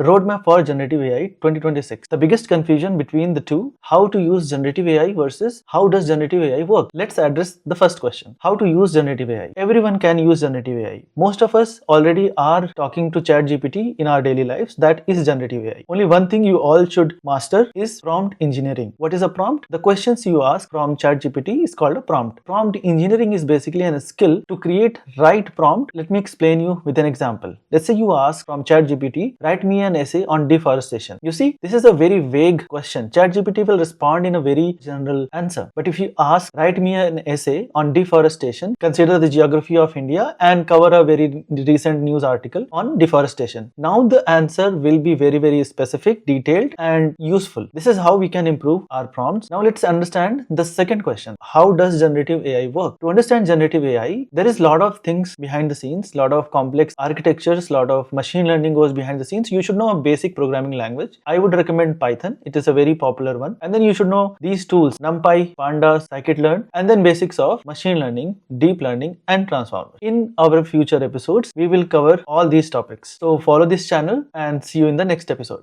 Roadmap for Generative AI 2026. The biggest confusion between the two, how to use generative AI versus how does generative AI work. Let's address the first question. How to use generative AI. Everyone can use generative AI. Most of us already are talking to ChatGPT in our daily lives. That is generative AI. Only one thing you all should master is prompt engineering. What is a prompt? The questions you ask from ChatGPT is called a prompt. Prompt engineering is basically a skill to create right prompt. Let me explain you with an example. Let's say you ask from ChatGPT, write me an essay on deforestation. You see, this is a very vague question. ChatGPT will respond in a very general answer. But if you ask, write me an essay on deforestation, consider the geography of India and cover a very recent news article on deforestation. Now the answer will be very specific, detailed and useful. This is how we can improve our prompts. Now let's understand the second question. How does generative AI work? To understand generative AI, there is a lot of things behind the scenes, lot of complex architectures, lot of machine learning goes behind the scenes. You should know a basic programming language. I would recommend Python. It is a very popular one. And then you should know these tools, NumPy, Pandas, Scikit-learn, and then basics of machine learning, deep learning and transformers. In our future episodes, we will cover all these topics. So follow this channel and see you in the next episode.